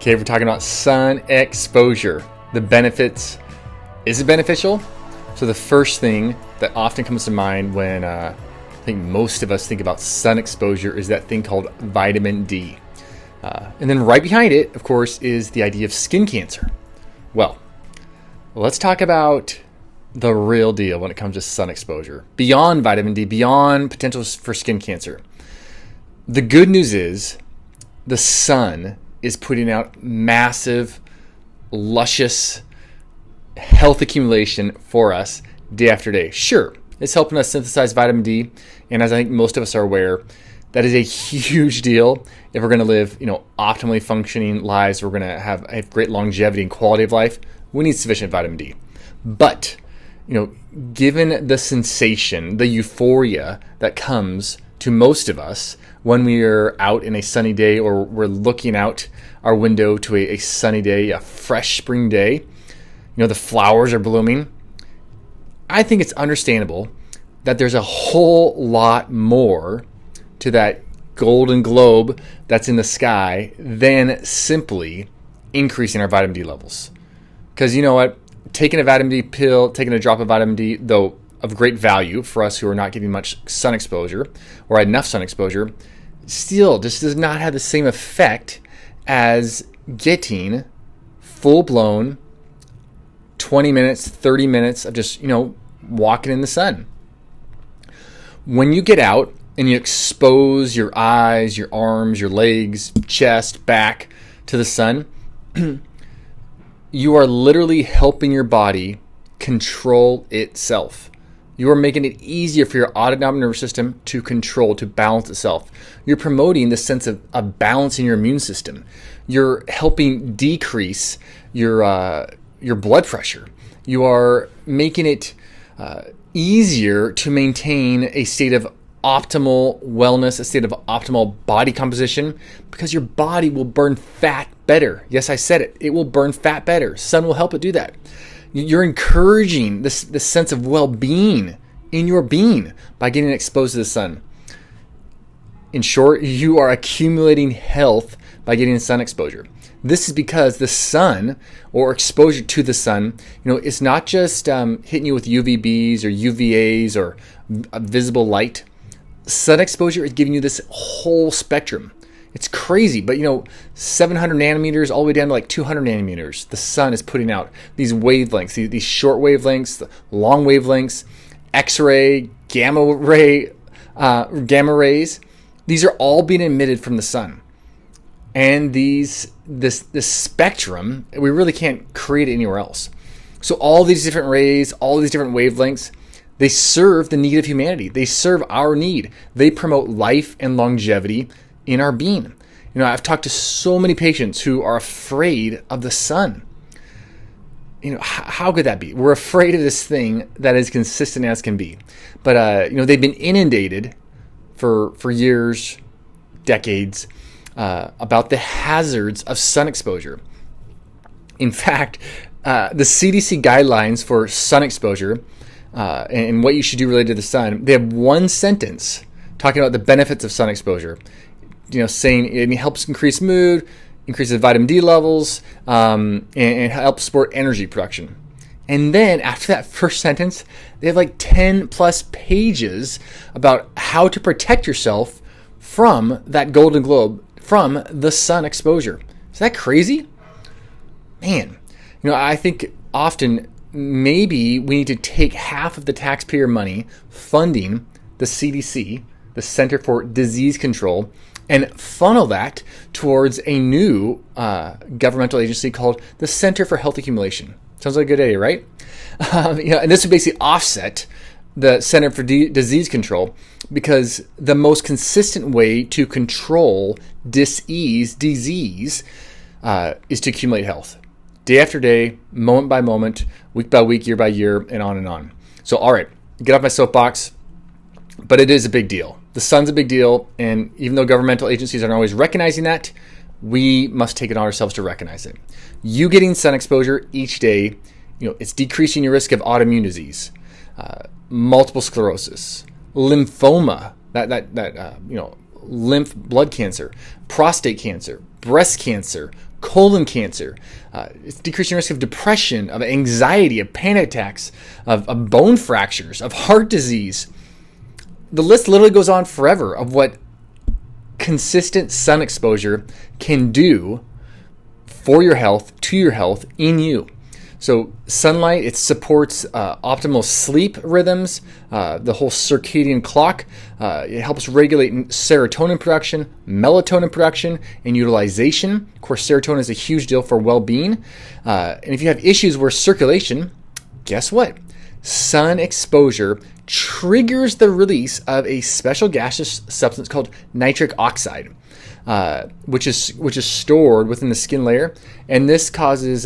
Okay, we're talking about sun exposure. The benefits. Is it beneficial? So the first thing that often comes to mind when I think most of us think about sun exposure is that thing called vitamin D. And then right behind it, of course, is the idea of skin cancer. Well, let's talk about the real deal when it comes to sun exposure. Beyond vitamin D, beyond potentials for skin cancer. The good news is the sun is putting out massive, luscious health accumulation for us day after day. Sure, it's helping us synthesize vitamin D, and as I think most of us are aware, that is a huge deal if we're going to live, optimally functioning lives. We're going to have great longevity and quality of life. We need sufficient vitamin D. But, given the sensation, the euphoria that comes to most of us when we are out in a sunny day or we're looking out our window to a sunny day, a fresh spring day, the flowers are blooming. I think it's understandable that there's a whole lot more to that golden globe that's in the sky than simply increasing our vitamin D levels. Because you know what? Taking a vitamin D pill, taking a drop of vitamin D, though of great value for us who are not getting much sun exposure or enough sun exposure, still just does not have the same effect as getting full-blown 20 minutes, 30 minutes of just, walking in the sun. When you get out and you expose your eyes, your arms, your legs, chest, back to the sun, you are literally helping your body control itself. You are making it easier for your autonomic nervous system to control, to balance itself. You're promoting the sense of balance in your immune system. You're helping decrease your blood pressure. You are making it easier to maintain a state of optimal wellness, a state of optimal body composition, because your body will burn fat better. Yes, I said it. It will burn fat better. Sun will help it do that. You're encouraging this sense of well-being in your being by getting exposed to the sun. In short, you are accumulating health by getting sun exposure. This is because the sun, or exposure to the sun, it's not just hitting you with UVBs or UVAs or visible light. Sun exposure is giving you this whole spectrum. It's crazy, but 700 nanometers all the way down to like 200 nanometers. The sun is putting out these wavelengths, these short wavelengths, the long wavelengths, X-ray, gamma rays. These are all being emitted from the sun. And this spectrum, we really can't create it anywhere else. So all these different rays, all these different wavelengths, they serve the need of humanity. They serve our need. They promote life and longevity in our being. I've talked to so many patients who are afraid of the sun. How could that be? We're afraid of this thing that is consistent as can be. But, they've been inundated for years, decades, about the hazards of sun exposure. In fact, the CDC guidelines for sun exposure and what you should do related to the sun, they have one sentence talking about the benefits of sun exposure. Saying it helps increase mood, increases vitamin D levels, and helps support energy production. And then after that first sentence, they have like 10 plus pages about how to protect yourself from that golden globe, from the sun exposure. Is that crazy? Man, I think often maybe we need to take half of the taxpayer money funding the CDC, the Center for Disease Control, and funnel that towards a new governmental agency called the Center for Health Accumulation. Sounds like a good idea, right? And this would basically offset the Center for Disease Control, because the most consistent way to control disease is to accumulate health. Day after day, moment by moment, week by week, year by year, and on and on. So, all right, get off my soapbox. But it is a big deal. The sun's a big deal, and even though governmental agencies aren't always recognizing that, we must take it on ourselves to recognize it. You getting sun exposure each day, it's decreasing your risk of autoimmune disease, multiple sclerosis, lymphoma, lymph blood cancer, prostate cancer, breast cancer, colon cancer. It's decreasing risk of depression, of anxiety, of panic attacks, of bone fractures, of heart disease. The list literally goes on forever of what consistent sun exposure can do for your health, to your health, in you. So sunlight, it supports optimal sleep rhythms, the whole circadian clock. It helps regulate serotonin production, melatonin production, and utilization. Of course, serotonin is a huge deal for well-being. And if you have issues with circulation, guess what? Sun exposure triggers the release of a special gaseous substance called nitric oxide, which is stored within the skin layer, and this causes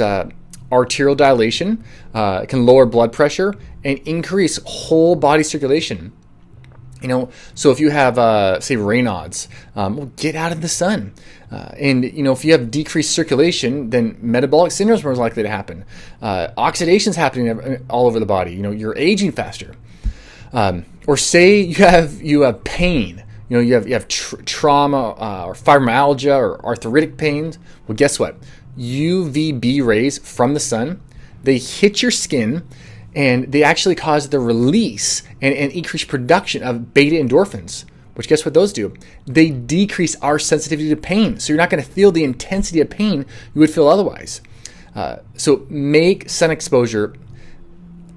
arterial dilation, it can lower blood pressure and increase whole body circulation. So if you have, say, Raynaud's, well, get out of the sun. And if you have decreased circulation, then metabolic syndrome is more likely to happen. Oxidation is happening all over the body. You're aging faster. Or say you have pain. You have trauma or fibromyalgia or arthritic pains. Well, guess what? UVB rays from the sun, they hit your skin, and they actually cause the release and increased production of beta endorphins, which guess what those do? They decrease our sensitivity to pain. So you're not going to feel the intensity of pain you would feel otherwise. So make sun exposure,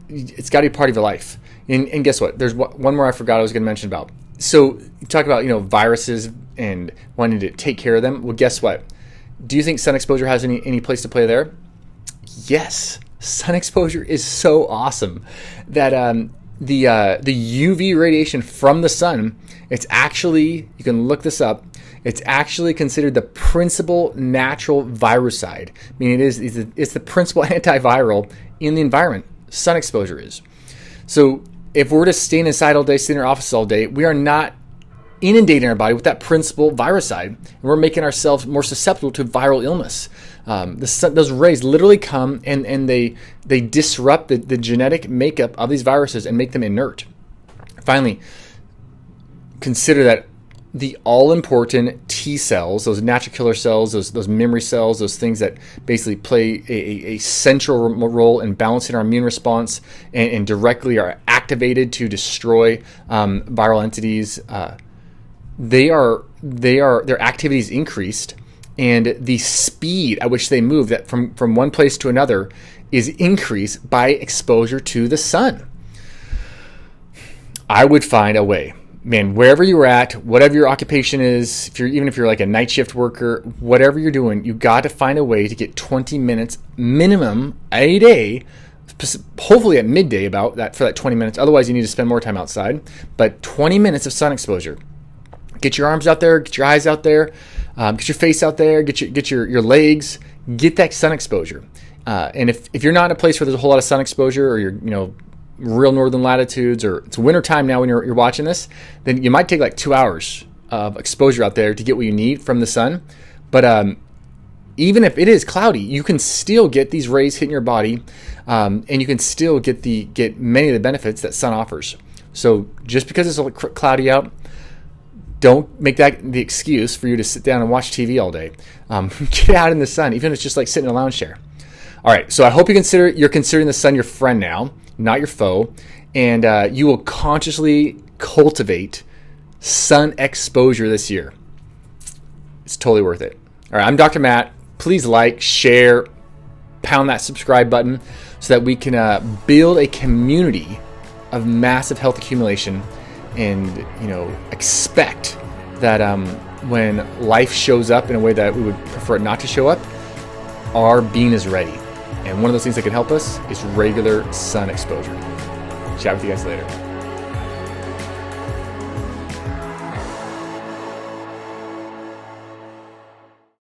it's got to be part of your life. And guess what? There's one more I forgot I was going to mention about. So you talk about, viruses and wanting to take care of them. Well, guess what? Do you think sun exposure has any place to play there? Yes. Sun exposure is so awesome that the UV radiation from the sun, it's actually, you can look this up, it's actually considered the principal natural virucide. Meaning it's the principal antiviral in the environment. Sun exposure is. So if we're to stay inside all day, stay in our office all day, we are not inundating our body with that principal virucide, and we're making ourselves more susceptible to viral illness. Those rays literally come and they disrupt the genetic makeup of these viruses and make them inert. Finally, consider that the all-important T cells, those natural killer cells, those memory cells, those things that basically play a central role in balancing our immune response and directly are activated to destroy viral entities. Their activity is increased, and the speed at which they move that from one place to another is increased by exposure to the sun. I would find a way, man, wherever you're at, whatever your occupation is, even if you're like a night shift worker, whatever you're doing, you got to find a way to get 20 minutes minimum a day, hopefully at midday for that 20 minutes. Otherwise, you need to spend more time outside, but 20 minutes of sun exposure. Get your arms out there, get your eyes out there, get your face out there, get your legs, get that sun exposure. And if you're not in a place where there's a whole lot of sun exposure, or you're real northern latitudes, or it's winter time now when you're watching this, then you might take like 2 hours of exposure out there to get what you need from the sun. But even if it is cloudy, you can still get these rays hitting your body, and you can still get many of the benefits that sun offers. So just because it's cloudy out, don't make that the excuse for you to sit down and watch TV all day. Get out in the sun, even if it's just like sitting in a lounge chair. All right, so I hope you're considering the sun your friend now, not your foe, and you will consciously cultivate sun exposure this year. It's totally worth it. All right, I'm Dr. Matt. Please like, share, pound that subscribe button so that we can build a community of massive health accumulation, and expect that when life shows up in a way that we would prefer it not to show up, our being is ready. And one of those things that can help us is regular sun exposure. Chat with you guys later.